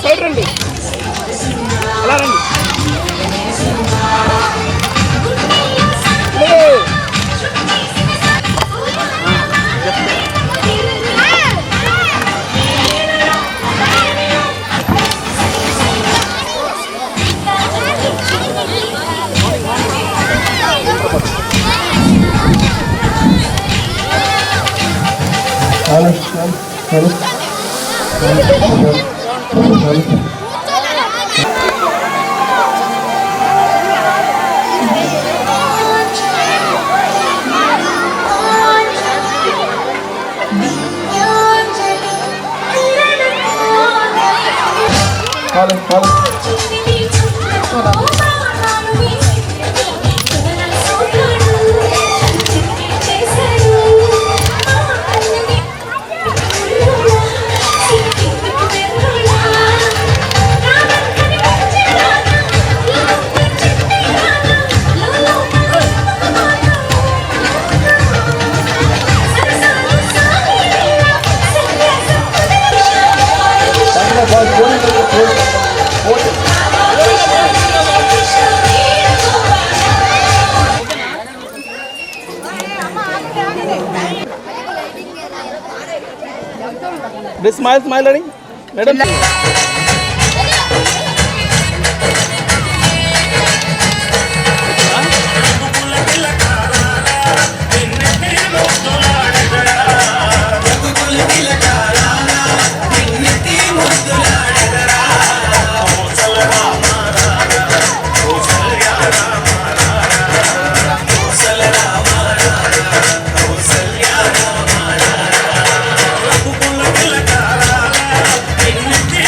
Side రండి, అలా రండి. Smile, smile, madam. Thank you.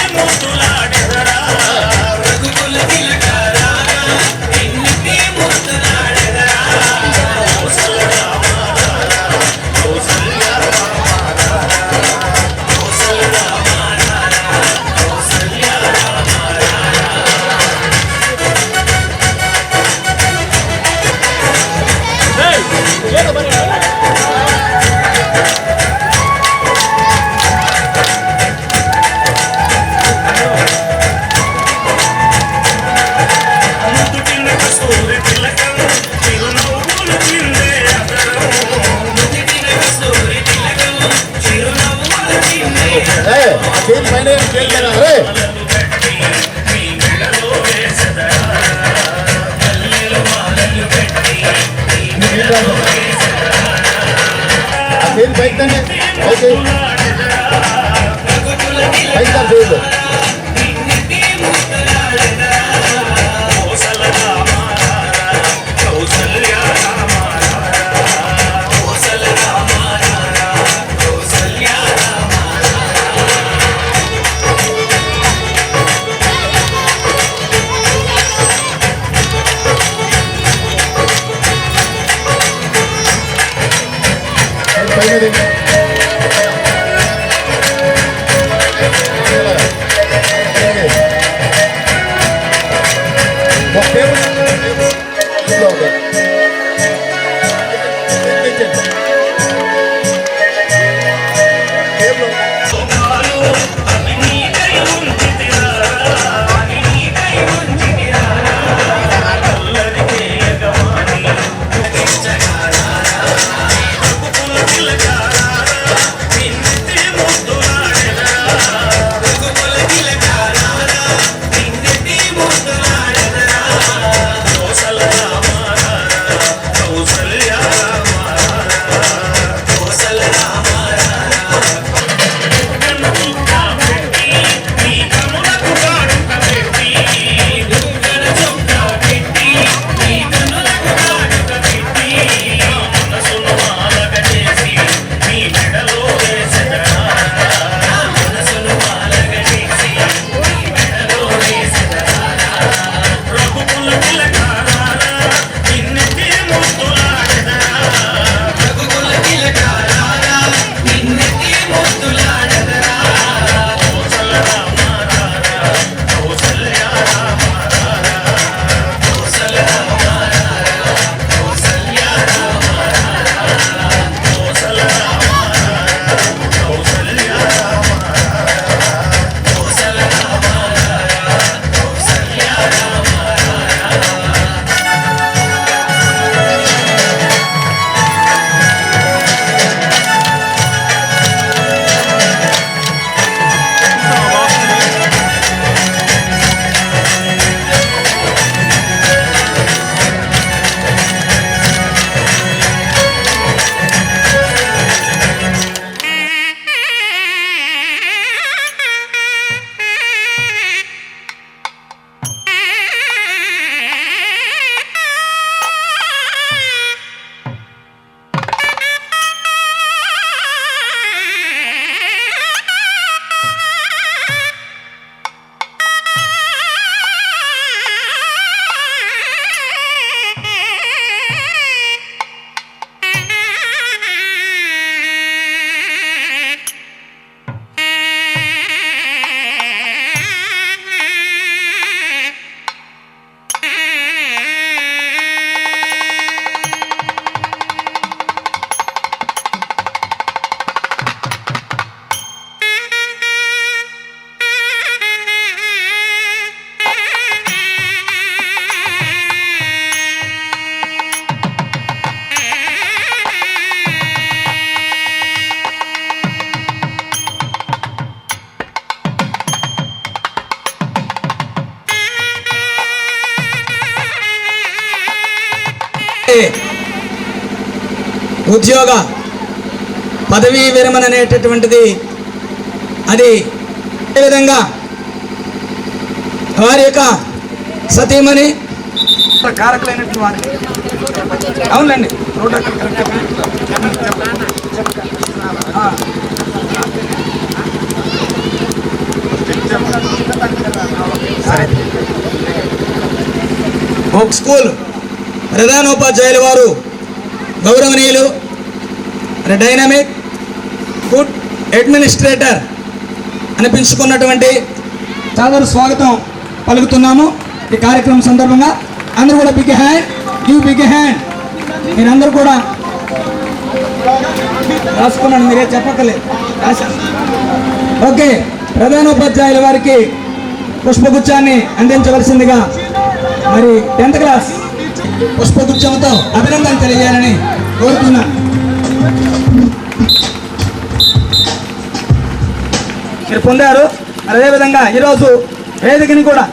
ఉద్యోగ పదవీ విరమణ అనేటటువంటిది అది ఏ విధంగా వారి యొక్క సతీమణి కారకులైనటువంటి వారి అవునండి ఒక స్కూల్ ప్రధానోపాధ్యాయుల వారు గౌరవనీయులు డైనమిక్ గుడ్ అడ్మినిస్ట్రేటర్ అనిపించుకున్నటువంటి చాలా స్వాగతం పలుకుతున్నాము. ఈ కార్యక్రమం సందర్భంగా అందరూ కూడా big hand, give big hand. మీరందరూ కూడా రాసుకున్నాను, మీరే చెప్పక్కర్లేదు. ఓకే, ప్రధానోపాధ్యాయుల వారికి పుష్పగుచ్చాన్ని అందించవలసిందిగా మరి 10th క్లాస్ పుష్పగుచ్చంతో అభినందన తెలియజేయాలని కోరుతున్నాను. మీరు పొందారు. అదేవిధంగా ఈరోజు వేదికని కూడా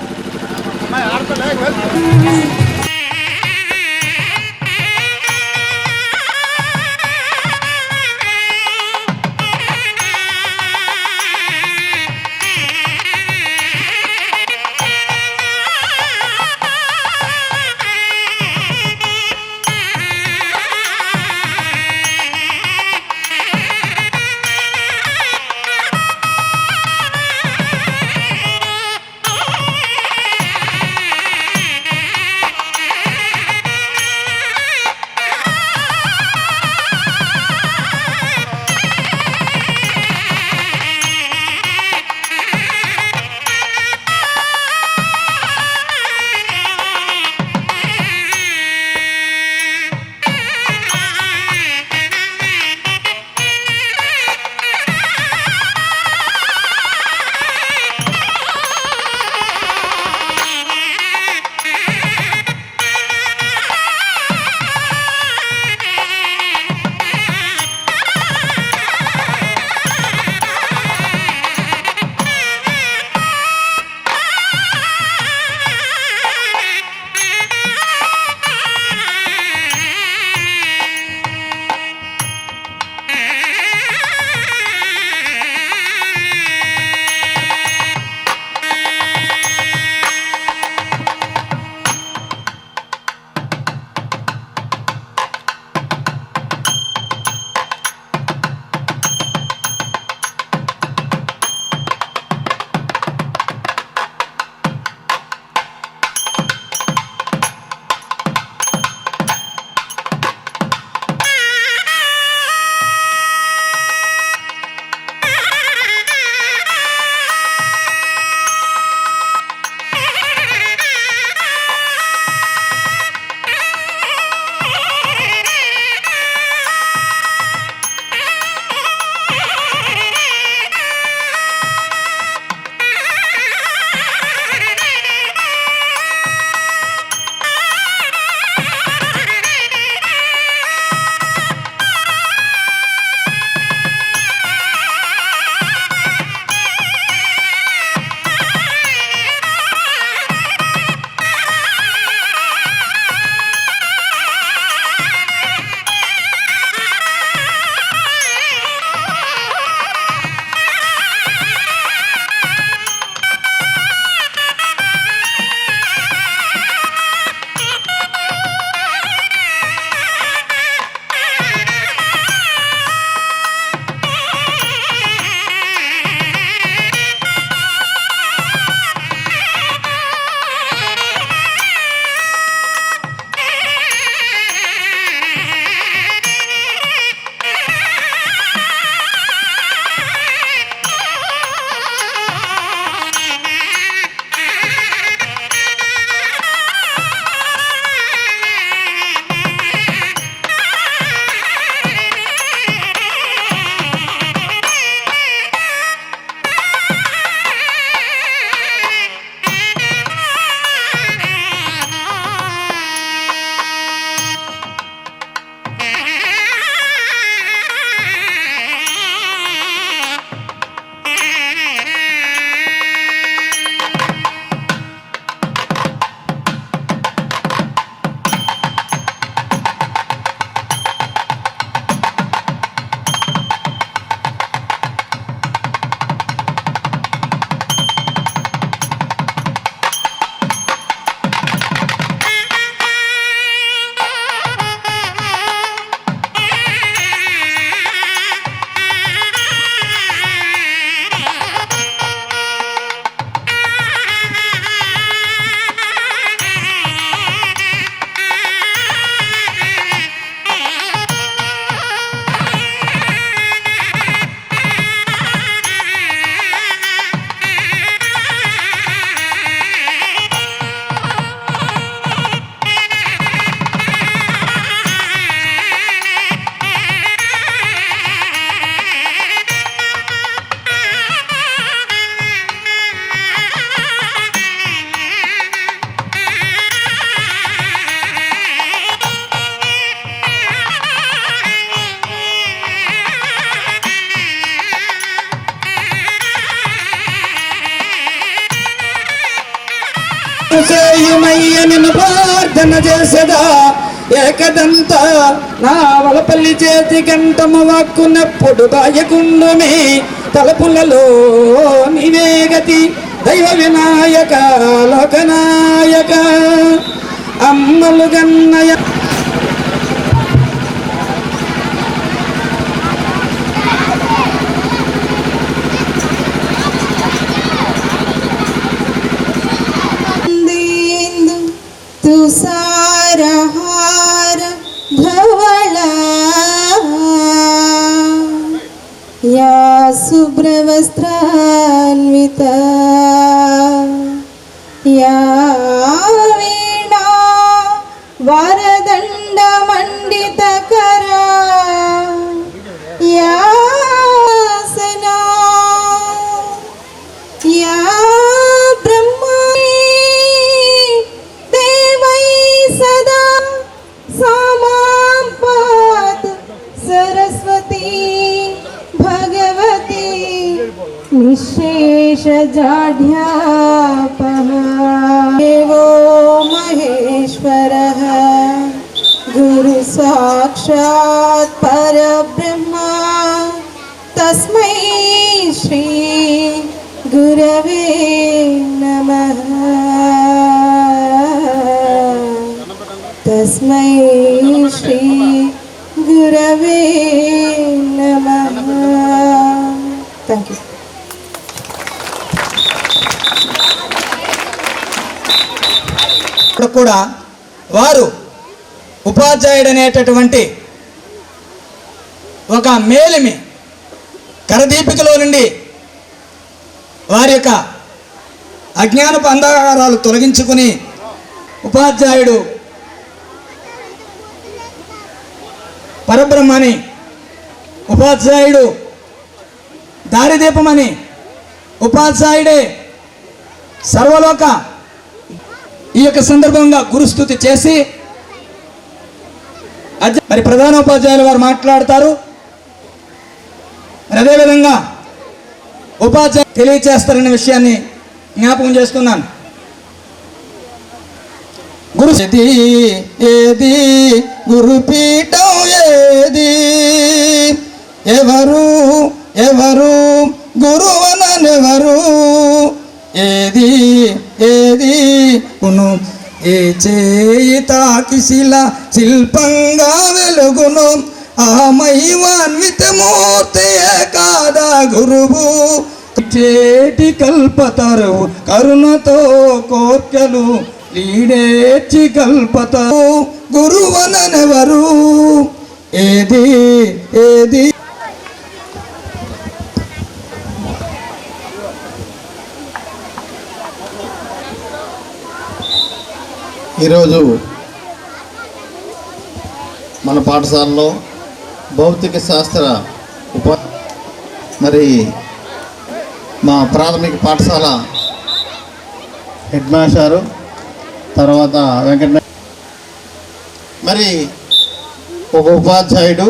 సేయుమయ్యని ప్రార్థన చేసదా ఏకదంత నా వలపల్లి చేతి కంఠము వాక్కునప్పుడు బాయకుండుమే తలపులలో నీవే గతి దైవ వినాయక లోకనాయక అమ్మలు గన్నయ तुषारहार धवला या शुभ्रवस्त्रान्विता या वीणा वरदण्डमण्डितकरा या सना या निशेष जाढ्यापः देवो महेश्वरः गुरु साक्षात् परब्रह्मा तस्मै श्री गुरवे नमः तस्मै श्री गुरवे नमः थैंक यू కూడా వారు ఉపాధ్యాయుడు అనేటటువంటి ఒక మేలిమి కరదీపికలో నుండి వారి యొక్క అజ్ఞానపు అంధకారాలు తొలగించుకుని ఉపాధ్యాయుడు పరబ్రహ్మని, ఉపాధ్యాయుడు దారిదీపమని, ఉపాధ్యాయుడే సర్వలోక ఈ యొక్క సందర్భంగా గురుస్తుతి చేసి మరి ప్రధానోపాధ్యాయులు వారు మాట్లాడతారు. మరి అదేవిధంగా ఉపాధ్యాయులు తెలియచేస్తారనే విషయాన్ని జ్ఞాపకం చేస్తున్నాను. గురు ఏది గురుపీఠం ఏది ఎవరు ఎవరు గురువనెవరు ఏది ఏది కును ఏ చేయి తాకి శిల శిల్పంగా వెలుగును ఆ మైవాన్వితమూర్తి కాదా గురువు చేటి కల్పతరు కరుణతో కోర్కెలు లీడేచి కల్పతరు గురువనెవరు ఏది ఏది ఈరోజు మన పాఠశాలలో భౌతిక శాస్త్ర మరి మా ప్రాథమిక పాఠశాల హెడ్ మాస్టారు తర్వాత వెంకట మరి ఒక ఉపాధ్యాయుడు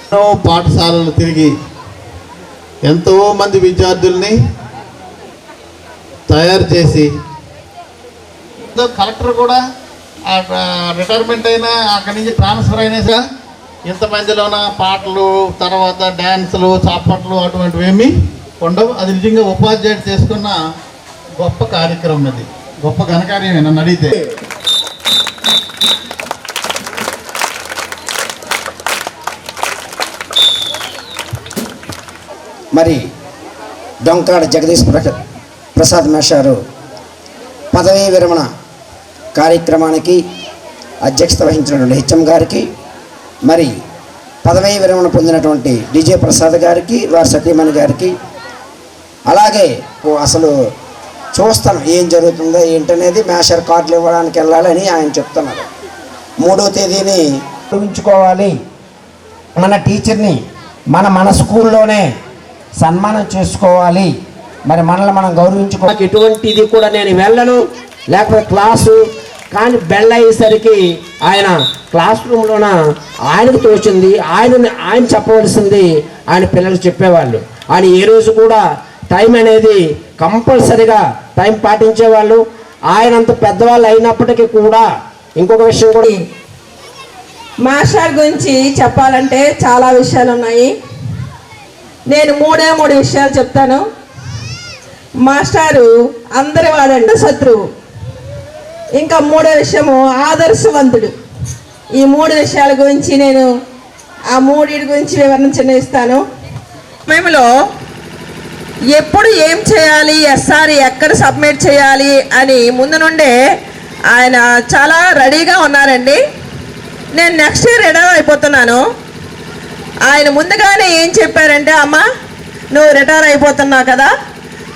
ఎన్నో పాఠశాలలు తిరిగి ఎంతోమంది విద్యార్థుల్ని తయారు చేసి కలెక్టర్ కూడా రిటైర్మెంట్ అయినా అక్కడి నుంచి ట్రాన్స్ఫర్ అయినా సార్ ఇంతమందిలోన పాటలు తర్వాత డ్యాన్సులు చాపట్లు అటువంటివి ఏమీ ఉండవు. అది నిజంగా ఉపాధ్యాయుడు చేసుకున్న గొప్ప కార్యక్రమం, అది గొప్ప ఘనకార్యమే నన్ను అడిగితే. మరి డొంకాడ జగదీష్ ప్రసాద్ మేషారు పదవీ విరమణ కార్యక్రమానికి అధ్యక్షత వహించినటువంటి హెచ్ఎం గారికి, మరి పదవీ విరమణ పొందినటువంటి డిజే ప్రసాద్ గారికి, వారి సతీమణి గారికి, అలాగే అసలు చూస్తాను ఏం జరుగుతుందో ఏంటనేది మేషర్ కార్డులు ఇవ్వడానికి వెళ్ళాలని ఆయన చెప్తున్నారు. 3వ తేదీని గౌరవించుకోవాలి, మన టీచర్ని మన స్కూల్లోనే సన్మానం చేసుకోవాలి, మరి మనల్ని మనం గౌరవించుకోవాలి. ఎటువంటిది కూడా నేను వెళ్ళను, లేకపోతే క్లాసు కానీ బెల్ అయ్యేసరికి ఆయన క్లాస్ రూమ్లోన ఆయనకు తోచింది ఆయన చెప్పవలసింది ఆయన పిల్లలకు చెప్పేవాళ్ళు. ఆయన ఏ రోజు కూడా టైం అనేది కంపల్సరిగా టైం పాటించేవాళ్ళు. ఆయన అంత పెద్దవాళ్ళు అయినప్పటికీ కూడా ఇంకొక విషయం కూడా మాస్టర్ గురించి చెప్పాలంటే చాలా విషయాలు ఉన్నాయి. నేను మూడు విషయాలు చెప్తాను. మాస్టారు అందరి వాడండి శత్రువు. ఇంకా మూడో విషయము ఆదర్శవంతుడు. ఈ 3 విషయాల గురించి నేను ఆ 3 గురించి వివరణ ఇస్తాను. మేములో ఎప్పుడు ఏం చేయాలి, ఎస్ఆర్ ఎక్కడ సబ్మిట్ చేయాలి అని ముందు నుండే ఆయన చాలా రెడీగా ఉన్నారండి. నేను నెక్స్ట్ ఇయర్ రిటైర్ అయిపోతున్నాను. ఆయన ముందుగానే ఏం చెప్పారంటే, అమ్మ నువ్వు రిటైర్ అయిపోతున్నావు కదా,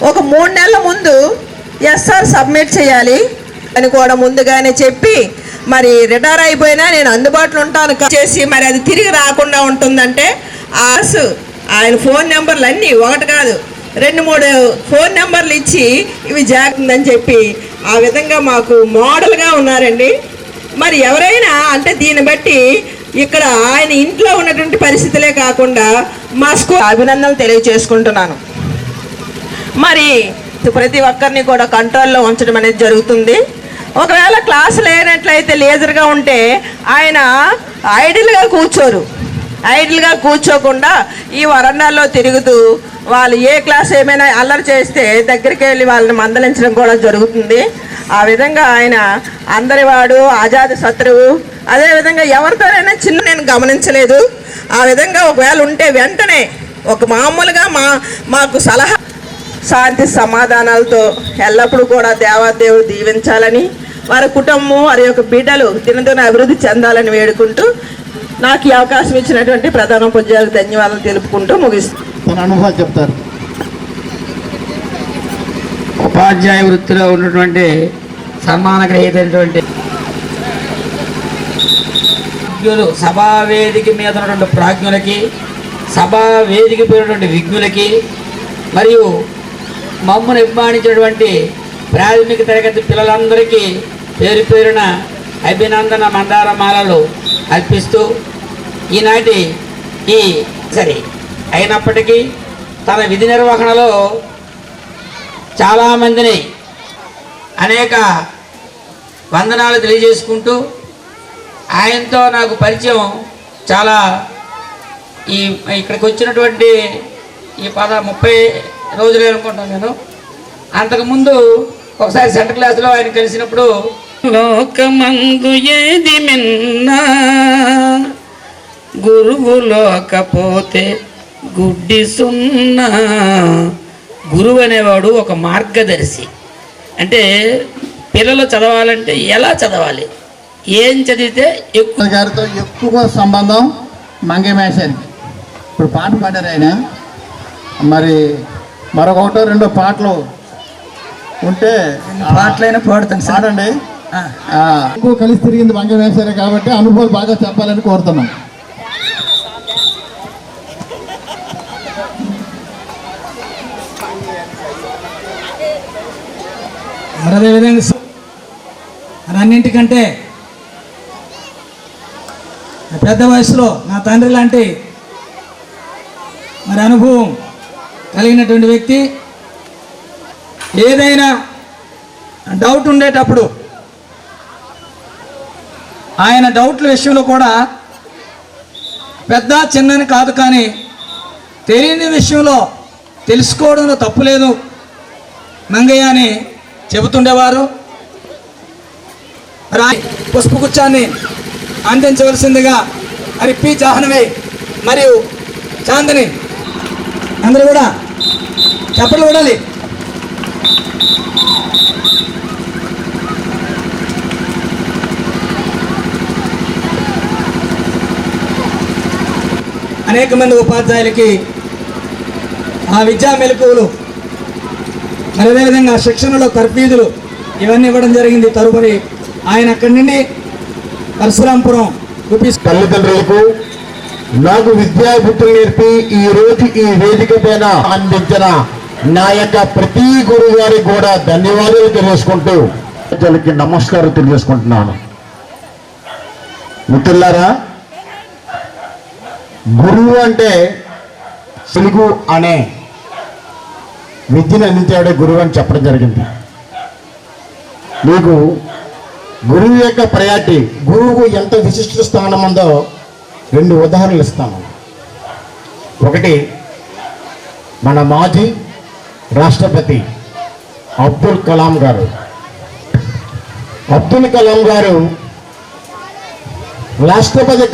ఒక 3 నెలల ముందు ఎస్ఆర్ సబ్మిట్ చేయాలి అని కూడా ముందుగానే చెప్పి, మరి రిటైర్ అయిపోయినా నేను అందుబాటులో ఉంటాను చేసి మరి అది తిరిగి రాకుండా ఉంటుందంటే ఆయన ఫోన్ నెంబర్లు అన్నీ 1 కాదు 2-3 ఫోన్ నెంబర్లు ఇచ్చి ఇవి జాగ్రత్తని చెప్పి ఆ విధంగా మాకు మోడల్గా ఉన్నారండి. మరి ఎవరైనా అంటే దీన్ని బట్టి ఇక్కడ ఆయన ఇంట్లో ఉన్నటువంటి పరిస్థితులే కాకుండా మా స్కూల్ అభినందనలు తెలియజేసుకుంటున్నాను. మరి ప్రతి ఒక్కరిని కూడా కంట్రోల్లో ఉంచడం అనేది జరుగుతుంది. ఒకవేళ క్లాస్ లేనట్లయితే లేజర్గా ఉంటే ఆయన ఐడిల్గా కూర్చోకుండా ఈ వరండాల్లో తిరుగుతూ వాళ్ళు ఏ క్లాస్ ఏమైనా అల్లరి చేస్తే దగ్గరికి వెళ్ళి వాళ్ళని మందలించడం కూడా జరుగుతుంది. ఆ విధంగా ఆయన అందరివాడు ఆజాద్ శత్రువు. అదేవిధంగా ఎవరితోనైనా నేను గమనించలేదు. ఆ విధంగా ఒకవేళ ఉంటే వెంటనే ఒక మామూలుగా మాకు సలహా శాంతి సమాధానాలతో ఎల్లప్పుడూ కూడా దేవాదేవుడు దీవించాలని, వారి కుటుంబం వారి యొక్క బిడ్డలు దినదిన అభివృద్ధి చెందాలని వేడుకుంటూ నాకు ఈ అవకాశం ఇచ్చినటువంటి ప్రధానోపాధ్యాయులకు ధన్యవాదాలు తెలుపుకుంటూ ముగిస్తాను. తన అనుభవాలు చెప్తారు. ఉపాధ్యాయ వృత్తిలో ఉన్నటువంటి సన్మాన గ్రహీతైనటువంటి సభా వేదిక మీద ఉన్నటువంటి ప్రాజ్ఞులకి, సభా వేదిక పోయినటువంటి విజ్ఞులకి, మరియు మమ్మల్ని అభిమానించినటువంటి ప్రాథమిక తరగతి పిల్లలందరికీ పేరు పేరున అభినందన మందారమాలలు అర్పిస్తూ ఈనాటి ఈ సరే అయినప్పటికీ తన విధి నిర్వహణలో చాలామందిని అనేక వందనాలు తెలియజేసుకుంటూ ఆయనతో నాకు పరిచయం చాలా ఇక్కడికి వచ్చినటువంటి ఈ 30 రోజులు అనుకుంటాను నేను. అంతకుముందు ఒకసారి సెంటర్ క్లాస్లో ఆయన కలిసినప్పుడు లోకమందు ఏది మిన్నా గురువు లోకపోతే గుడ్డి సున్నా. గురువు అనేవాడు ఒక మార్గదర్శి. అంటే పిల్లలు చదవాలంటే ఎలా చదవాలి, ఏం చదివితే ఎక్కువ. గారితో ఎక్కువ సంబంధం మంగమేశానికి. ఇప్పుడు పాట పాడారు ఆయన. మరి మరొకటో 2 పాటలు ఉంటే పాటలైనా పాడుతాను సార్. పాడండి. ఎక్కువ కలిసి తిరిగింది మంగమేశారే కాబట్టి అనుభవాలు బాగా చెప్పాలని కోరుతున్నాం. మరి అదేవిధంగా అన్నింటికంటే పెద్ద వయసులో నా తండ్రి లాంటి మరి అనుభవం కలిగినటువంటి వ్యక్తి. ఏదైనా డౌట్ ఉండేటప్పుడు ఆయన డౌట్ల విషయంలో కూడా పెద్ద చిన్నని కాదు, కానీ తెలియని విషయంలో తెలుసుకోవడంలో తప్పులేదు మంగయ్య అని చెబుతుండేవారు. పుష్పగుచ్చాన్ని అందించవలసిందిగా మరి పి జాహ్నవి మరియు చాందని అందరూ కూడా చెప్పలు ఉండాలి. అనేక మంది ఉపాధ్యాయులకి ఆ విద్యా మెలకువలు, మరి అదేవిధంగా శిక్షణలో తర్ఫీదులు ఇవన్నీ ఇవ్వడం జరిగింది. తదుపరి ఆయన అక్కడి నుండి పరశురాంపురం తల్లిదండ్రులకు నాకు విద్యాబుద్ధులు నేర్పి ఈ రోజు ఈ వేదిక పైన అందించిన నా యొక్క ప్రతి గురువు గారికి కూడా ధన్యవాదాలు తెలియజేసుకుంటూ ప్రజలకి నమస్కారం తెలియజేసుకుంటున్నాను. మిత్రులారా, గురువు అంటే తెలుగు అనే విద్యను అందించాడే గురువు అని చెప్పడం జరిగింది. మీకు గురువు యొక్క ప్రయారిటీ, గురువుకు ఎంత విశిష్ట స్థానం ఉందో 2 ఉదాహరణలు ఇస్తాను. ఒకటి, మన మాజీ రాష్ట్రపతి అబ్దుల్ కలాం గారు. అబ్దుల్ కలాం గారు రాష్ట్రపతి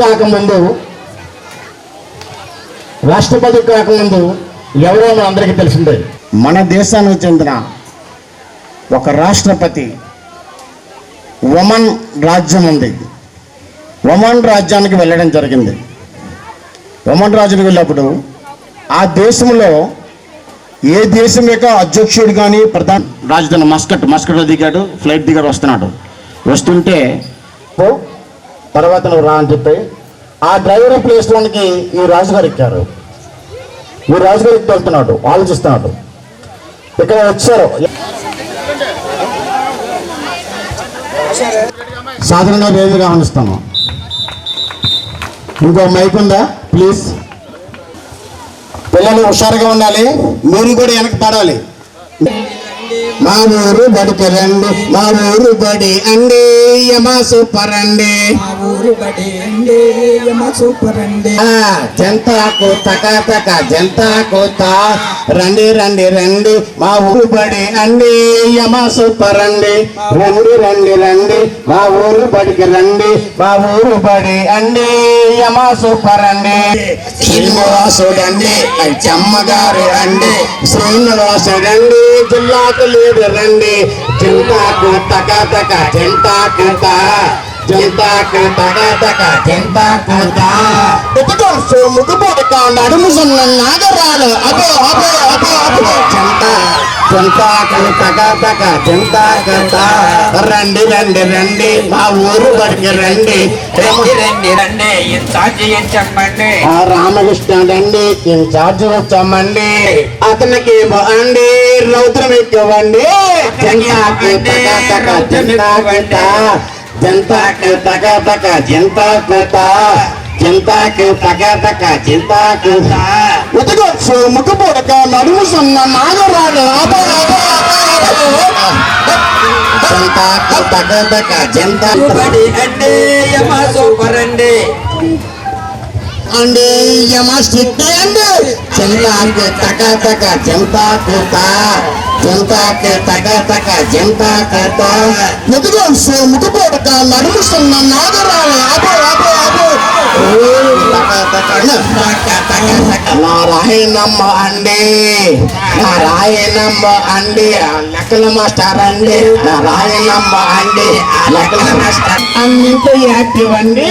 కాకముందు ఎవరో మన అందరికీ తెలిసిందే. మన దేశానికి చెందిన ఒక రాష్ట్రపతి ఒమన్ రాజ్యం ఉంది. ఒమన్ రాజ్యానికి వెళ్ళడం జరిగింది. ఒమన్ రాజ్యానికి వెళ్ళినప్పుడు ఆ దేశంలో ఏ దేశం యొక్క అధ్యక్షుడు కానీ ప్రధాన రాజధాని మస్కట్లో దిగాడు, ఫ్లైట్ దిగాడు, వస్తుంటే తర్వాత నువ్వు రా అని చెప్పి ఆ డ్రైవర్ ప్లేస్లోనికి ఈ రాజుగారు ఎక్కారు. ఈ రాజుగారు ఎక్కి వెళ్తున్నాడు, ఆలోచిస్తున్నాడు. ఇక్కడ వచ్చారు, సాధారణంగా వేదికగా ఆహ్వానిస్తాను. ఇంకో మైక్ ఉందా ప్లీజ్? పిల్లలు హుషారుగా ఉండాలి, మీరు కూడా వెనక్కి పడాలి. మా ఊరు బడికి రండి, మా ఊరు బడి అండి యమా సూపర్ అండి, మా ఊరు బడి అండి యమా సూపర్ అండి. జంతాకు తక జంతాకు రండి రండి రండి, మా ఊరు బడి అండి యమా సూపర్ అండి. రండి రండి రండి, మా ఊరు బడికి రండి, మా ఊరు బడి అండి యమా సూపర్ అండి. శ్రీనివాసుడండి చెమ్మగారు అండి, శ్రీనివాసుడండి జిల్లాకు లేదు రండి. జంతాకు తక జంతాకు జంతాకు తక జంతాకు ముగ్గుపోట నడుముసన్న నాగరాలు అబో అబో అబో అబో జంతాకు తక జంతాకు రండి రండి రండి, మా ఊరు బడికి రండి. రండి రండి ఇన్ఛార్జి చెప్పండి. రామకృష్ణ రండి, ఇన్ఛార్జి వచ్చామండి. అతనికి అండి రౌద్రం ఎక్కువండి. జంతాకు తక జంతాకు జంతాకు తక జంతాకు జంతాకు తక జంతాకు ఉతకొచ్చు ముక్కుపోడక నడుము సన్న నాగరాలు అబో జంతాకు తక జంతాకు బడి అంటే యమా సూపర్ అండి అండి యమా సిద్ధి అండి. జంతాకు తక జంతాకు జంతాకు తక జంతాకు ఎదుగొచ్చు ముక్కుపోడక నడుము సన్న నాగరాలు అబో అబో అబో నారాయణమ్మ అండి, నారాయణమ్మ అండి లెక్కల మాస్టర్ అండి, నారాయణమ్మ అండి లెక్కల మాస్టర్ అన్నింటి యాక్టివ్ అండి.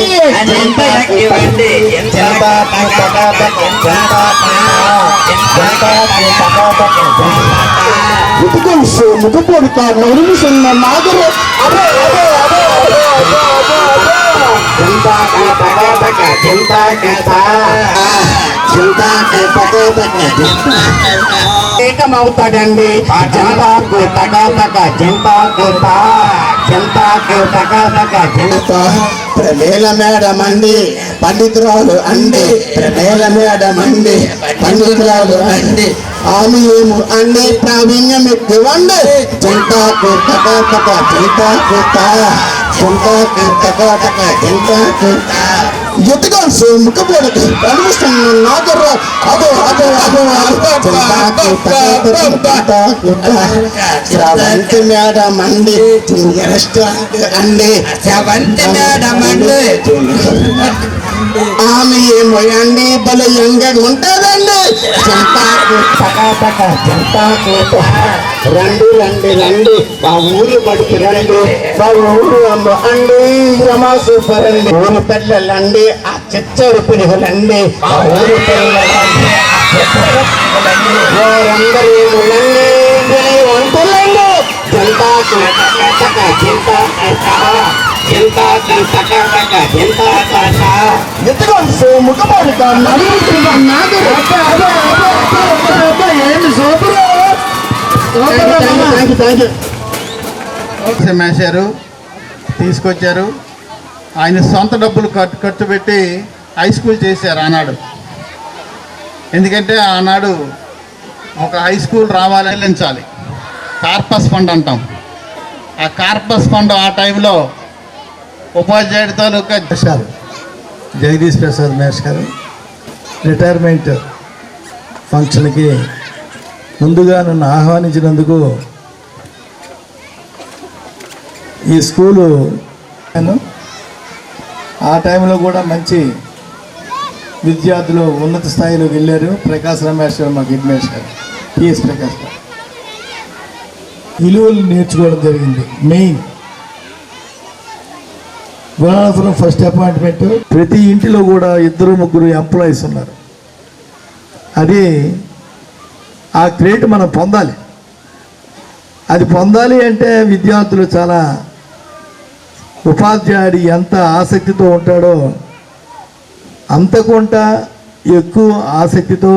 ఉతుకొలుసు ముఖపొడుక నడుముసున్న నాగరు అబో అబో అబో అబో అబో జంతాకు తక జంతాకు ఏకమవుతాడండి. జంతాకు తక జంతాకు జంతాకు తక జంత ప్రమేల మేడం అండి పండితురాలు అండి, ప్రమేల మేడం అండి పండితురాలు అండి. ఆమె ఏమో అండి ప్రావీణ్యం ఎక్కువండి. జంతాకు తక జంతాకు జంతాకు తక జంతాకు ఎత్తుకోవచ్చు ముఖపోడకు కనిపిస్తున్న నాగర్రా అదో అదో అదో శ్రవంతి మేడం అండి రెస్టారెంట్ అండి, శ్రవంతి మేడం అండి ఆమె ఏమో అండి భలే ఎంగగా ఉంటుందండి. జంతాకు తక జంతాకు రండి రండి రండి, మా ఊరు బడికి రండి, మా ఊరు అమ్మ అండి యమా సూపర్ అండి. ఊరు పిల్లలండి ఆ చెచ్చరు పిడుగులండి, ఆ ఊరు పిల్లలండి వారందరూ ఏములండి వంటలండి. జంతాకు తక జంతాకు ఎత్తుకోవచ్చు ముఖపడుక నడుముతున్న నాగరు ఏంటి సూపర్. మేశారు తీసుకొచ్చారు, ఆయన సొంత డబ్బులు ఖర్చు పెట్టి హై స్కూల్ చేశారు ఆనాడు. ఎందుకంటే ఆనాడు ఒక హై స్కూల్ రావాలి, వెళ్ళించాలి, కార్పస్ ఫండ్ అంటాం. ఆ కార్పస్ ఫండ్ ఆ టైంలో ఉపాధ్యాయుడి తాలూకా సార్ జగదీష్ ప్రసాద్ మేష్ గారు రిటైర్మెంట్ ఫంక్షన్కి ముందుగా నన్ను ఆహ్వానించినందుకు ఈ స్కూలు నేను ఆ టైంలో కూడా మంచి విద్యార్థులు ఉన్నత స్థాయిలోకి వెళ్ళారు. ప్రకాశ్ రమేష్ గారు మాకు హెడ్ మాస్టర్ గారు, పిఎస్ ప్రకాశ్ గారు విలువలు నేర్చుకోవడం జరిగింది. మెయిన్ గుణాపురం ఫస్ట్ అపాయింట్మెంట్, ప్రతి ఇంటిలో కూడా 2-3 ఎంప్లాయీస్ ఉన్నారు. అది ఆ క్రెడిట్ మనం పొందాలి. అది పొందాలి అంటే విద్యార్థులు చాలా ఉపాధ్యాయుడు ఎంత ఆసక్తితో ఉంటాడో అంతకుంటా ఎక్కువ ఆసక్తితో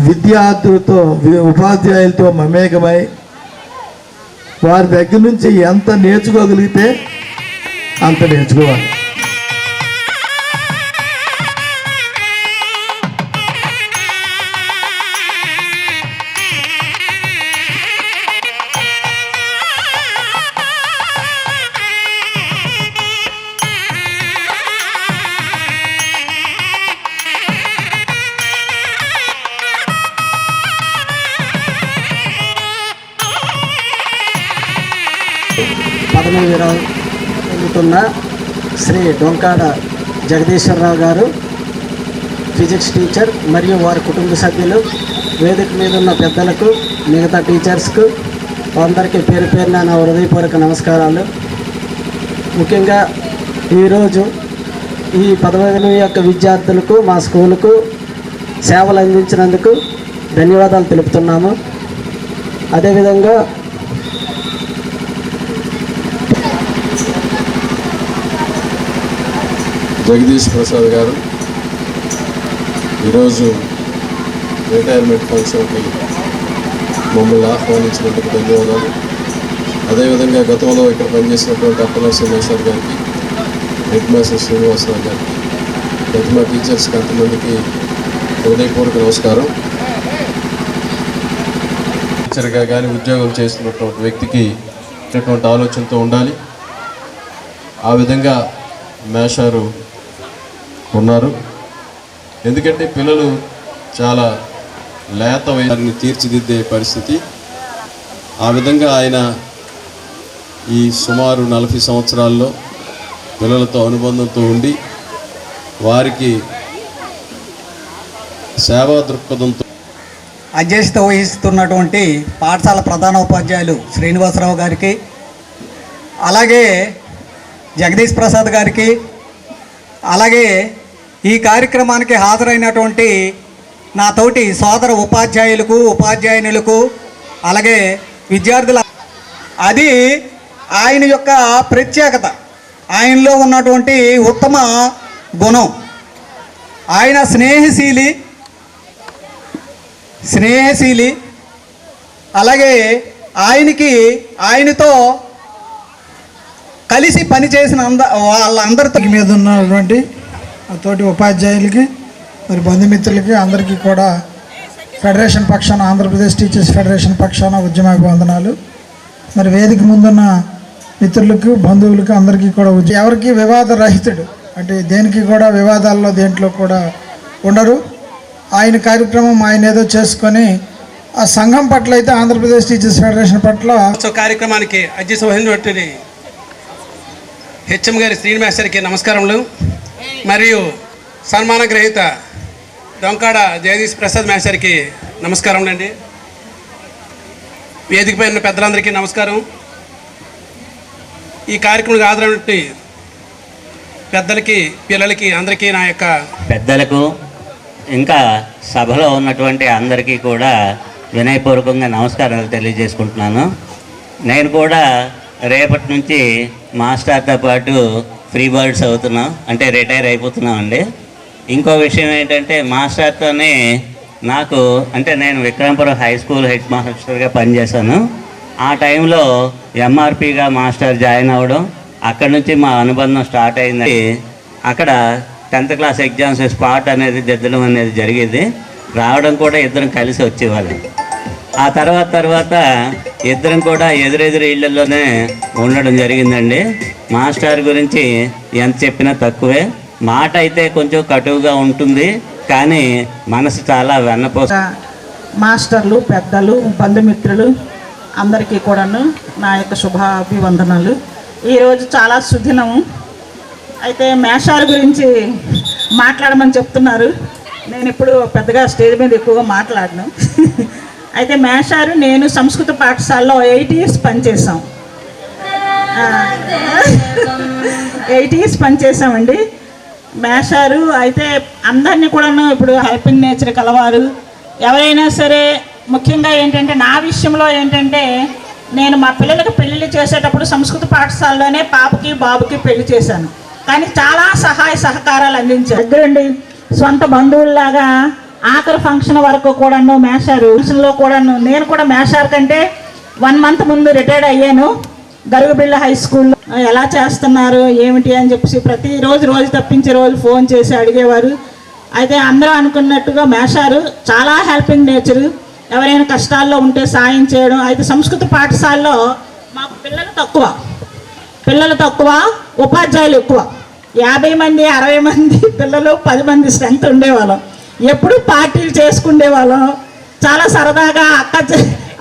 విద్యార్థులతో ఉపాధ్యాయులతో మమేకమై వారి దగ్గర నుంచి ఎంత నేర్చుకోగలిగితే అంత నేర్చుకోవాలి. పదవి విరామం పొందుతున్న శ్రీ డొంకాడ జగదీశ్వరరావు గారు, ఫిజిక్స్ టీచర్ మరియు వారి కుటుంబ సభ్యులు, వేదిక మీద ఉన్న పెద్దలకు, మిగతా టీచర్స్కు అందరికీ పేరు పేరున నా హృదయపూర్వక నమస్కారాలు. ముఖ్యంగా ఈరోజు ఈ 10వ యొక్క విద్యార్థులకు మా స్కూలుకు సేవలు అందించినందుకు ధన్యవాదాలు తెలుపుతున్నాము. అదేవిధంగా జగదీష్ ప్రసాద్ గారు ఈరోజు రిటైర్మెంట్ ఫంక్షన్కి మమ్మల్ని ఆహ్వానించినందుకు ధన్యవాదాలు. అదేవిధంగా గతంలో ఇక్కడ పనిచేసినటువంటి అప్పలనరసింహ మేస్టర్ గారికి, హెడ్ మాస్టర్ శ్రీనివాసరావు గారికి, ప్రతిమా టీచర్స్కి అంతమందికి హృదయపూర్వక నమస్కారం. టీచర్గా కానీ ఉద్యోగం చేస్తున్నటువంటి వ్యక్తికి ఇటువంటి ఆలోచనతో ఉండాలి. ఆ విధంగా మేషారు ఉన్నారు. ఎందుకంటే పిల్లలు చాలా లేత వయసుని తీర్చిదిద్దే పరిస్థితి. ఆ విధంగా ఆయన ఈ సుమారు 40 సంవత్సరాల్లో పిల్లలతో అనుబంధంతో ఉండి వారికి సేవా దృక్పథంతో అధ్యక్షత వహిస్తున్నటువంటి పాఠశాల ప్రధానోపాధ్యాయులు శ్రీనివాసరావు గారికి, అలాగే జగదీష్ ప్రసాద్ గారికి, అలాగే ఈ కార్యక్రమానికి హాజరైనటువంటి నా తోటి సోదర ఉపాధ్యాయులకు, ఉపాధ్యాయునులకు, అలాగే విద్యార్థుల, అది ఆయన యొక్క ప్రత్యేకత, ఆయనలో ఉన్నటువంటి ఉత్తమ గుణం. ఆయన స్నేహశీలి, అలాగే ఆయనతో కలిసి పనిచేసిన వాళ్ళందరితో మీద ఉన్నటువంటి తోటి ఉపాధ్యాయులకి, మరి బంధుమిత్రులకి అందరికీ కూడా ఫెడరేషన్ పక్షాన, ఆంధ్రప్రదేశ్ టీచర్స్ ఫెడరేషన్ పక్షాన ఉద్యమాభివందనాలు. మరి వేదిక ముందున్న మిత్రులకు, బంధువులకు అందరికీ కూడా ఎవరికి వివాద రహితుడు, అంటే దేనికి కూడా వివాదాల్లో దేంట్లో కూడా ఉండరు. ఆయన కార్యక్రమం ఆయన ఏదో చేసుకొని ఆ సంఘం పట్ల అయితే ఆంధ్రప్రదేశ్ టీచర్స్ ఫెడరేషన్ పట్ల కార్యక్రమానికి అధ్యక్షత వహించినటువంటి హెచ్ఎం గారి శ్రీనివాసరికి నమస్కారములు. మరియు సన్మాన గ్రహీత డొంకాడ జగదీష్ ప్రసాద్ మేస్టర్కి నమస్కారములండి. వేదికపై ఉన్న పెద్దలందరికీ నమస్కారం. ఈ కార్యక్రమానికి హాజరైనటువంటి పెద్దలకి, పిల్లలకి, అందరికీ నా యొక్క పెద్దలకు, ఇంకా సభలో ఉన్నటువంటి అందరికీ కూడా వినయపూర్వకంగా నమస్కారాలు తెలియజేసుకుంటున్నాను. నేను కూడా రేపటి నుంచి మాస్టర్తో పాటు ఫ్రీ బర్డ్స్ అవుతున్నాం, అంటే రిటైర్ అయిపోతున్నామండి. ఇంకో విషయం ఏంటంటే మాస్టర్తోనే నాకు, అంటే నేను విక్రమపురం హై స్కూల్ హెడ్ మాస్టర్గా పనిచేశాను. ఆ టైంలో ఎంఆర్పిగా మాస్టర్ జాయిన్ అవ్వడం, అక్కడి నుంచి మా అనుబంధం స్టార్ట్ అయింది. అక్కడ 10th క్లాస్ ఎగ్జామ్స్ స్పాట్ అనేది దిద్దడం అనేది జరిగేది. రావడం కూడా ఇద్దరం కలిసి వచ్చేవాళ్ళం. ఆ తర్వాత ఇద్దరం కూడా ఎదురెదురు ఇళ్లలోనే ఉండడం జరిగిందండి. మాస్టర్ గురించి ఎంత చెప్పినా తక్కువే. మాట అయితే కొంచెం కటువుగా ఉంటుంది, కానీ మనసు చాలా వెన్నపోస. మాస్టర్లు, పెద్దలు, బంధుమిత్రులు అందరికీ కూడాను నా యొక్క శుభాభివందనాలు. ఈరోజు చాలా సుదినం. అయితే మేషారు గురించి మాట్లాడమని చెప్తున్నారు. నేను ఇప్పుడు పెద్దగా స్టేజ్ మీద ఎక్కువగా మాట్లాడను. అయితే మేషారు నేను సంస్కృత పాఠశాలలో 8 years పనిచేసాం. 8 years పనిచేసామండి. మేషారు అయితే అందరినీ కూడాను ఇప్పుడు హెల్పింగ్ నేచర్ కలవారు. ఎవరైనా సరే ముఖ్యంగా ఏంటంటే నా విషయంలో ఏంటంటే నేను మా పిల్లలకు పెళ్ళిళ్ళు చేసేటప్పుడు సంస్కృత పాఠశాలలోనే పాపకి బాబుకి పెళ్లి చేశాను. కానీ చాలా సహాయ సహకారాలు అందించారు. దగ్గరుండి సొంత బంధువుల్లాగా ఆఖరి ఫంక్షన్ వరకు కూడాను మేషారు ఫంక్షన్లో కూడాను. నేను కూడా మేషారు కంటే 1 month ముందు రిటైర్డ్ అయ్యాను. గరుగుబిళ్ళ హై స్కూల్లో ఎలా చేస్తున్నారు ఏమిటి అని చెప్పేసి రోజు తప్పించే రోజు ఫోన్ చేసి అడిగేవారు. అయితే అందరూ అనుకున్నట్టుగా మేషారు చాలా హెల్పింగ్ నేచరు. ఎవరైనా కష్టాల్లో ఉంటే సాయం చేయడం. అయితే సంస్కృత పాఠశాలలో మాకు పిల్లలు తక్కువ, ఉపాధ్యాయులు ఎక్కువ. 50 మంది 60 మంది పిల్లలు, 10 మంది స్ట్రెంత్ ఉండేవాళ్ళం. ఎప్పుడు పార్టీలు చేసుకునేవాళ్ళం. చాలా సరదాగా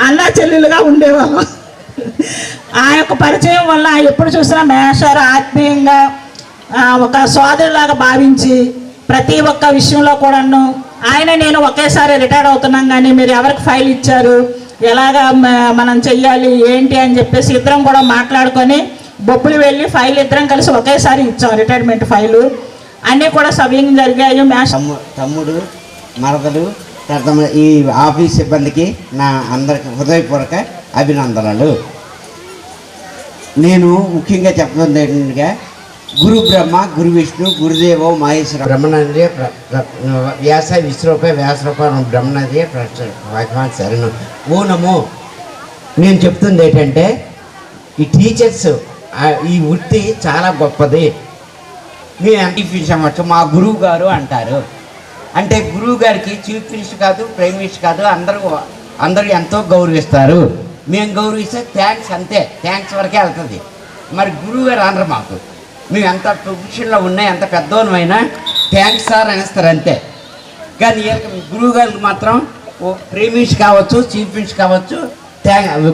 అన్నా చెల్లెలుగా ఉండేవాళ్ళం. ఆ యొక్క పరిచయం వల్ల ఎప్పుడు చూసినా మేషారు ఆత్మీయంగా ఒక సోదరులాగా భావించి ప్రతి ఒక్క విషయంలో కూడాను నేను ఒకేసారి రిటైర్డ్ అవుతున్నాం, కానీ మీరు ఎవరికి ఫైల్ ఇచ్చారు, ఎలాగా మనం చెయ్యాలి ఏంటి అని చెప్పేసి ఇద్దరం కూడా మాట్లాడుకొని బొబ్బులు వెళ్ళి ఫైల్ ఇద్దరం కలిసి ఒకేసారి ఇచ్చాం. రిటైర్మెంట్ ఫైలు అన్నీ కూడా సవ్యంగా జరిగాయి. తమ్ముడు, మరదలు, ఈ ఆఫీస్ సిబ్బందికి నా అందరికి హృదయపూర్వక అభినందనలు. నేను ముఖ్యంగా చెప్తుంది ఏంటంటే గురు బ్రహ్మ, గురు విష్ణు, గురుదేవో మహేశ్వర. బ్రహ్మణదే వ్యాస విశ్వరూప వ్యాసరూప బ్రహ్మణదే భగవాన్ శరణు ఓ నమో. నేను చెప్తుంది ఏంటంటే ఈ టీచర్స్ ఈ వృత్తి చాలా గొప్పది. నేను అంటిఫిష్ అవ్వచ్చు మా గురువు గారు అంటారు. అంటే గురువు గారికి చీఫ్ మినిస్టర్ కాదు, ప్రైమ్ మినిస్టర్ కాదు, అందరూ ఎంతో గౌరవిస్తారు. మేము గౌరవిస్తే థ్యాంక్స్, అంతే, థ్యాంక్స్ వరకే వెళ్తుంది. మరి గురువు గారు అనరు మాకు. మేము ఎంత ప్రొఫెషన్లో ఉన్నా, ఎంత పెద్దోనమైనా థ్యాంక్స్ సార్ అనేస్తారు అంతే. కానీ గురువు గారికి మాత్రం ప్రైమ్ మినిస్టర్ కావచ్చు, చీఫ్ మినిస్టర్ కావచ్చు,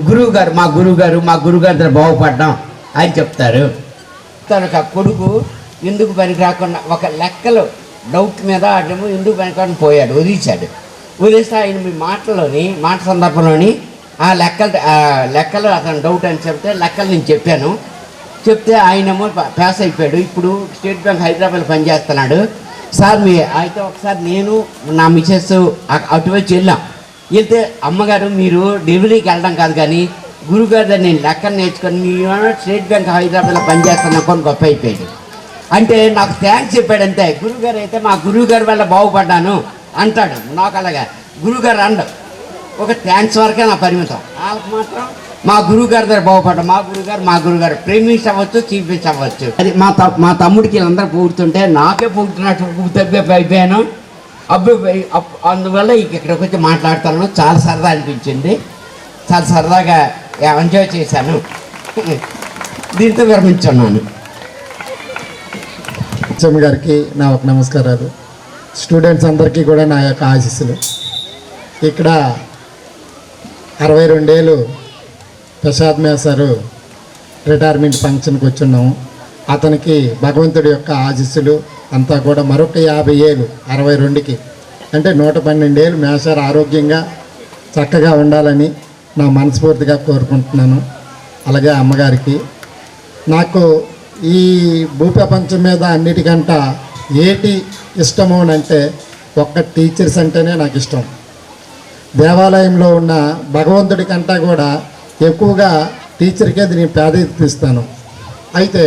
గురువు గారు మా గురువుగారి బాగుపడ్డాం అని చెప్తారు. తనకు కొడుకు ఎందుకు పనికి రాకుండా ఒక లెక్కలు డౌట్ మీద అటేమో ఎందుకు పనికాకుండా పోయాడు, వదిలేస్తే ఆయన మీ మాట సందర్భంలోని ఆ లెక్కలు అతను డౌట్ అని చెప్తే లెక్కలు నేను చెప్తే ఆయనేమో పాస్ అయిపోయాడు. ఇప్పుడు స్టేట్ బ్యాంక్ హైదరాబాద్లో పనిచేస్తున్నాడు. సార్ అయితే ఒకసారి నేను నా మిసెస్ అటువైపు వెళ్తే అమ్మగారు మీరు డెలివరీకి వెళ్ళడం కాదు కానీ గురుగారు దాన్ని నేను లెక్కలు నేర్చుకొని నేను స్టేట్ బ్యాంక్ హైదరాబాద్లో పనిచేస్తున్నా కొన్ని గొప్ప అయిపోయాడు. అంటే నాకు థ్యాంక్స్ చెప్పాడంతే. గురువుగారు అయితే మా గురువుగారి వల్ల బాగుపడ్డాను అంటాడు. నాకు అలాగా గురువుగారు అండవు, ఒక థ్యాంక్స్ వరకే నా పరిమితం. వాళ్ళకి మాత్రం మా గురువుగారి దగ్గర బాగుపడ్డా. మా గురువుగారు ప్రైమ్ మినిస్టర్ అవ్వచ్చు, చీఫ్ మినిస్టర్ అవ్వచ్చు. అది మా తమ్ముడికి వీళ్ళందరూ పొగుడుతుంటే నాకే పొగుడుతున్నట్టు తగ్గిపోయి అయిపోయాను. అందువల్ల ఇక్కడికి వచ్చి మాట్లాడుతాను. చాలా సరదా అనిపించింది, చాలా సరదాగా ఎంజాయ్ చేశాను. దీంతో విరమించున్నాను. గారికి నా ఒక నమస్కారాలు. స్టూడెంట్స్ అందరికీ కూడా నా యొక్క ఆశీస్సులు. ఇక్కడ 62 ఏళ్ళు ప్రసాద్ మేసారు రిటైర్మెంట్ ఫంక్షన్కి వచ్చున్నాము. అతనికి భగవంతుడి యొక్క ఆశీస్సులు అంతా కూడా మరొక 50 ఏళ్ళు 62కి అంటే 112 ఏళ్ళు మేసారు ఆరోగ్యంగా చక్కగా ఉండాలని నా మనస్ఫూర్తిగా కోరుకుంటున్నాను. అలాగే అమ్మగారికి. నాకు ఈ భూప్రపంచం మీద అన్నిటికంట ఏటి ఇష్టము అంటే ఒక్క టీచర్స్ అంటేనే నాకు ఇష్టం. దేవాలయంలో ఉన్న భగవంతుడి కంటే కూడా ఎక్కువగా టీచర్కే నేను ప్రాధాన్యత ఇస్తాను. అయితే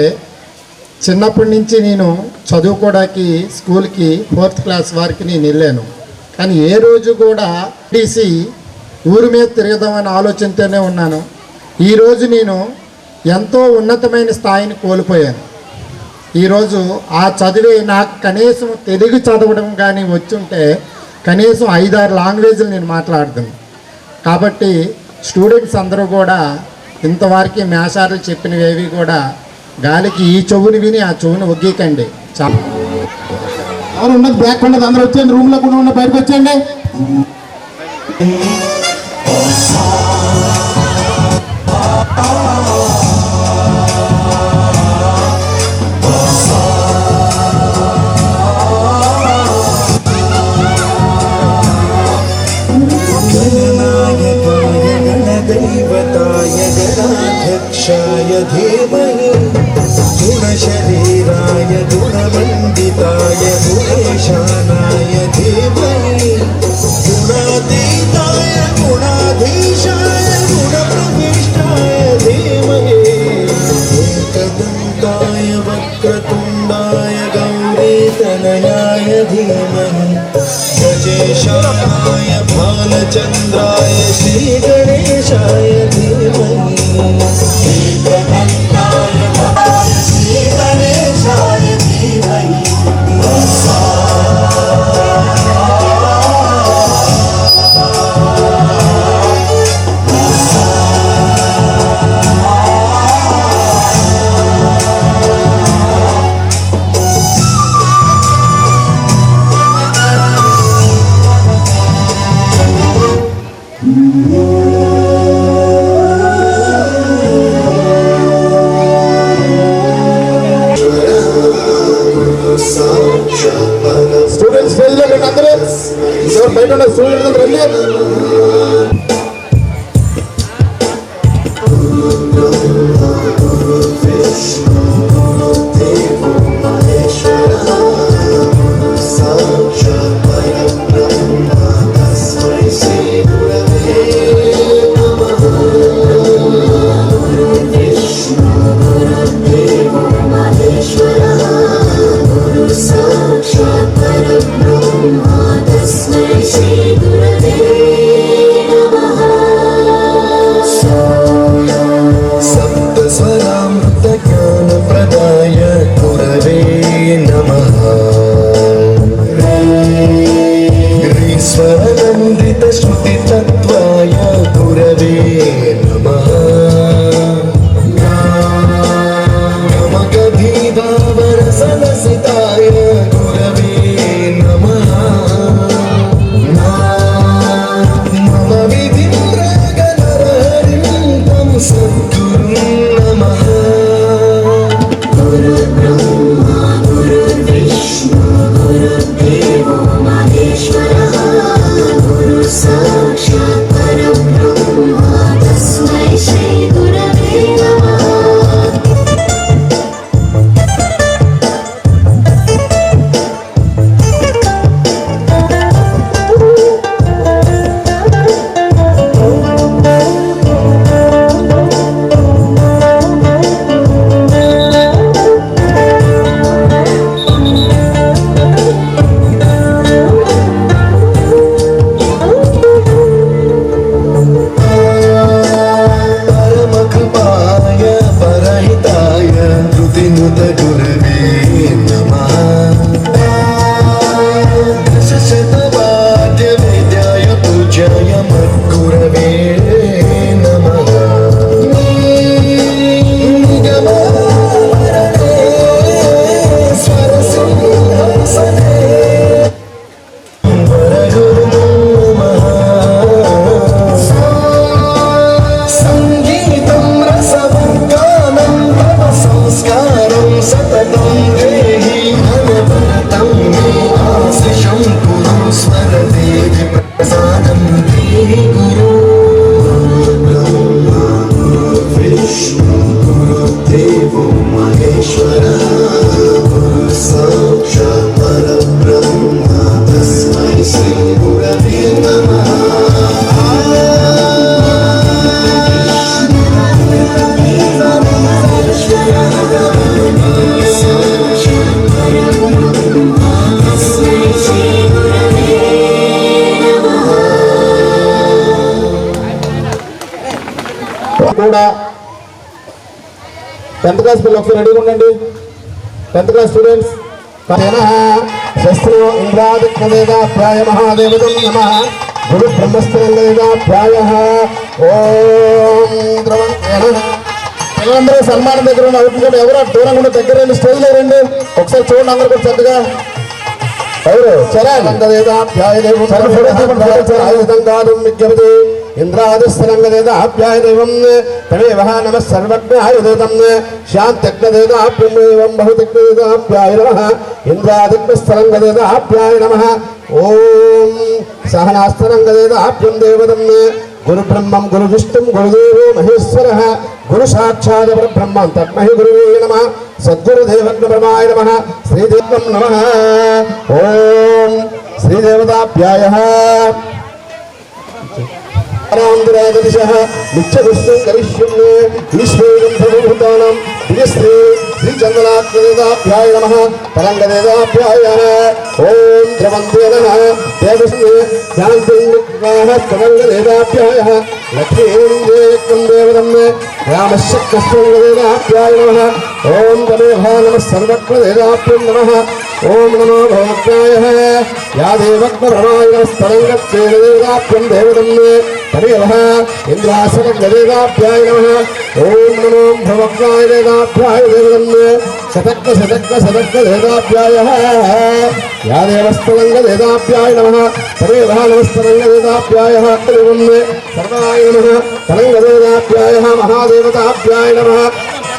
చిన్నప్పటి నుంచి నేను చదువుకోవడానికి స్కూల్కి 4th క్లాస్ వరకు నేను వెళ్ళాను. కానీ ఏ రోజు కూడా టీసీ ఊరి మీద తిరగదామనే ఆలోచనతోనే ఉన్నాను. ఈరోజు నేను ఎంతో ఉన్నతమైన స్థాయిని కోల్పోయాను. ఈరోజు ఆ చదివే నాకు కనీసం తెలుగు చదవడం కానీ వచ్చుంటే కనీసం 5-6 లాంగ్వేజ్లు నేను మాట్లాడుతాను. కాబట్టి స్టూడెంట్స్ అందరూ కూడా ఇంతవరకు మేషాలు చెప్పినవేవి కూడా గాలికి ఈ చెవుని విని ఆ చెవుని ఒగ్గీకండి. ఎవరు ఉన్నది బ్యాక్ ఉండదు, అందరూ వచ్చేయండి, రూమ్లో కూడా ఉన్న బయటకు వచ్చేయండి. गणाध्यक्षाय धीमहि गुणशरीराय गुणमण्डिताय गुणेशानाय धीमहि गुणातीताय गुणाधीशाय गुणप्रविष्टाय धीमहि एकदन्ताय वक्रतुण्डाय गौरीतनयाय धीमहि गजेशाय भालचन्द्राय श्रीगणेशाय धीमहि एकदन्ताय श्रीगणेशाय धीमहि స్టూడెంట్స్ ఫెయిల్ అందరూ ఎవరు బయట ఉన్న స్టూడెంట్స్ రండి. श्रुतितत्त्वाय गुरवे नमः गमगभीभावरसलसिताय गुरवे नमः मम विधिं रागनरहरिं तं सद्गुरुं नमः गुरुर्ब्रह्मा गुरुर्विष्णु गुरुर्देवो महेश्वरः साक्षात् परब्रह्म तस्मै श्री गुरवे नमः కూడా 10th క్లాస్ పిల్లలు ఒకసారి రెడీగా ఉండండి. 10th క్లాస్ స్టూడెంట్స్ శస్త్రో ఇంద్రాదిత్యవేదాప్రాయ మహాదేవతం నమః గురు బ్రహ్మస్థలంగాప్యాయ ఓం ద్రవం. పిల్లలందరూ సన్మానం దగ్గర ఉన్న అవుతుంది. ఎవరు దూరం కూడా దగ్గర రండి, స్టేజ్లో రండి. ఒకసారి చూడండి అందరూ కూడా చక్కగా. ఎవరు చరాయుధంగాదుమిజ్ఞపతి ఇంద్రాదిస్థలంగదేదాప్యాయ దైవం తమేవ నమః సర్వజ్ఞాయుధం శాంతజ్ఞదేదాప్యం బహుదిగ్దేదాప్యాయ నమః ఇంద్రాదిగ్స్థలంగదేదాప్యాయ నమః ఓం సహనాస్థలంగదేదాప్యం దేవతం గురు బ్రహ్మం గురు విష్ణుం గురుదేవో మహేశ్వరః గురు సాక్షాత్ పరబ్రహ్మం తస్మై గురువే నమః సద్గురుదేవజ్ఞపరమాయ నమః శ్రీదేవం నమః ఓం శ్రీదేవతాభ్యాయః రాందురాదదిశః నిత్యదృష్టం కరిష్యన్నే ఈశ్వరం సర్వభూతానాం శ్రీ శ్రీచందనాత్మదేదాభ్యాయ నమః తరంగదేదాభ్యాయ ఓం ద్రవందేనః దేవస్మే జ్ఞానదేవాః తరంగదేదాభ్యాయ లక్ష్మీదేవం దేవతం రామశక్తిదేదాభ్యాయ నమః ఓం తమేభా నమః సర్వజ్ఞదేదాభ్యం నమః ఓం నమో భగవత్యాయ యా దేవజ్ఞపరమాయ నమస్తరంగదేదాభ్యం దేవతం తమేవ ఇంద్రాసనగదేదాభ్యాయ నమః ఓం నమో భగవత్యాయ దేదాభ్యాయ దేవతం శతజ్ఞదేదాభ్యాయ యా దేవస్థలంగదేదాభ్యాయ నమః తమేవ నమస్తరంగదేదాభ్యాయ దేవం సర్వాయ నమః తరంగదేదాభ్యాయ మహాదేవతాభ్యాయ నమః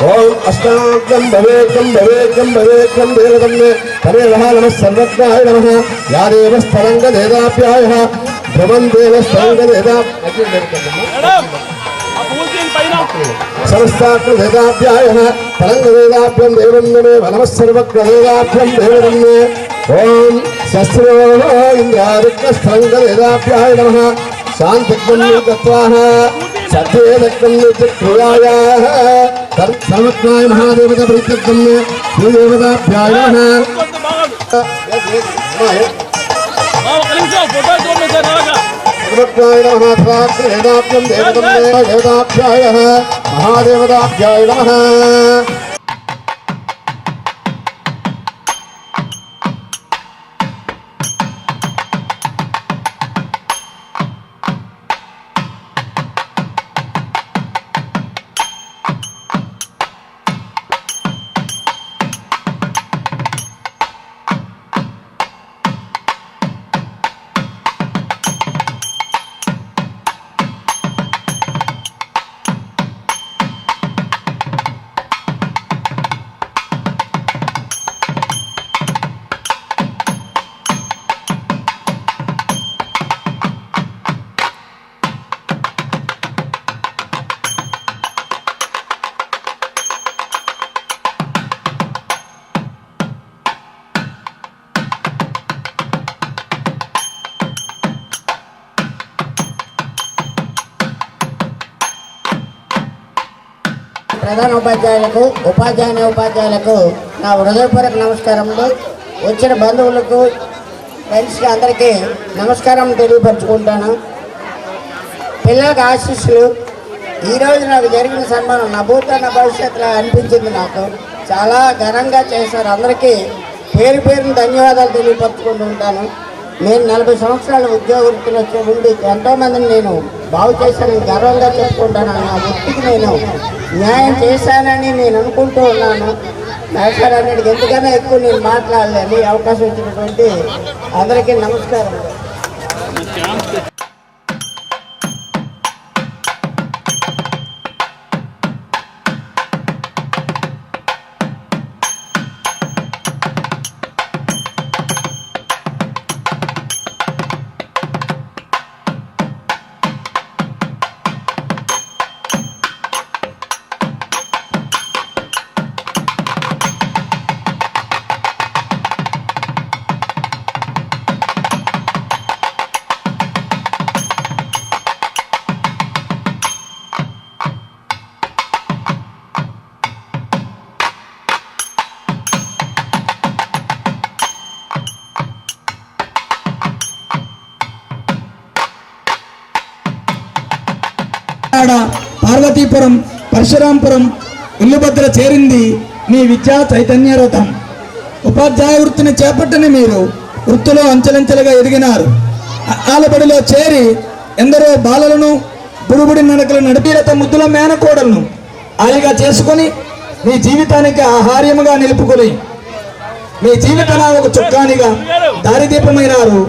ఓం అష్టాంగం భవేకం భవేకం భవేకం దేవతం తమేవ నమః సర్వజ్ఞాయ నమః యా దేవస్థలంగదేదాభ్యాయ భ్రమం సమస్తాత్మదేదాభ్యాయ తరంగదేదాభ్యం దేవం నమేవ నమః సర్వజ్ఞదేదాభ్యం దేవతం ఓం శస్త్రో ఇంద్రాదిత్యస్థలంగదేదాభ్యాయ నమః శాంతిగ్నం గత్వాః సత్యేదగ్నం క్రియాయ సర్వజ్ఞాయ మహాదేవత ప్రీత్యర్థం శ్రీదేవతాభ్యాయ నమః సర్వజ్ఞాయ నమః వేదాభ్యం దేవతం దేవతాభ్యాయ మహాదేవతాభ్యాయ నమః. ప్రధాన ఉపాధ్యాయులకు ఉపాధ్యాయులకు నా హృదయపూర్వక నమస్కారములు. వచ్చిన బంధువులకు ఫ్రెండ్స్కి అందరికీ నమస్కారం తెలియపరచుకుంటాను. పిల్లలకు ఆశీస్సులు. ఈరోజు నాకు జరిగిన సన్మానం నా భూతన భవిష్యత్తులో అనిపించింది. నాకు చాలా ఘనంగా చేశారు. అందరికీ పేరు పేరును ధన్యవాదాలు తెలియపరచుకుంటూ ఉంటాను. నేను 40 సంవత్సరాల ఉద్యోగ వృత్తిలో ఉండి ఎంతోమందిని నేను బాగు చేశానని గర్వంగా చెప్పుకుంటాను. నా వృత్తికి నేను న్యాయం చేశానని నేను అనుకుంటూ ఉన్నాను. మేషారు అన్నిటికి ఎందుకన్నా ఎక్కువ నేను మాట్లాడలేని అవకాశం ఇచ్చినటువంటి అందరికీ నమస్కారం. పార్వతీపురం పరశురాంపురం ఇల్లుభద్ర చేరింది మీ విద్యా చైతన్య రథం. ఉపాధ్యాయ వృత్తిని చేపట్టని మీరు వృత్తిలో అంచెలంచెలుగా ఎదిగినారు. ఆలబడిలో చేరి ఎందరో బాలలను బురుబుడి నడకలు నడిపీలత ముద్దుల మేనకోడలను ఆలిగా చేసుకొని మీ జీవితానికి ఆహార్యముగా నిలుపుకొని మీ జీవితాన ఒక చుక్కానిగా దారిదీపమైనారు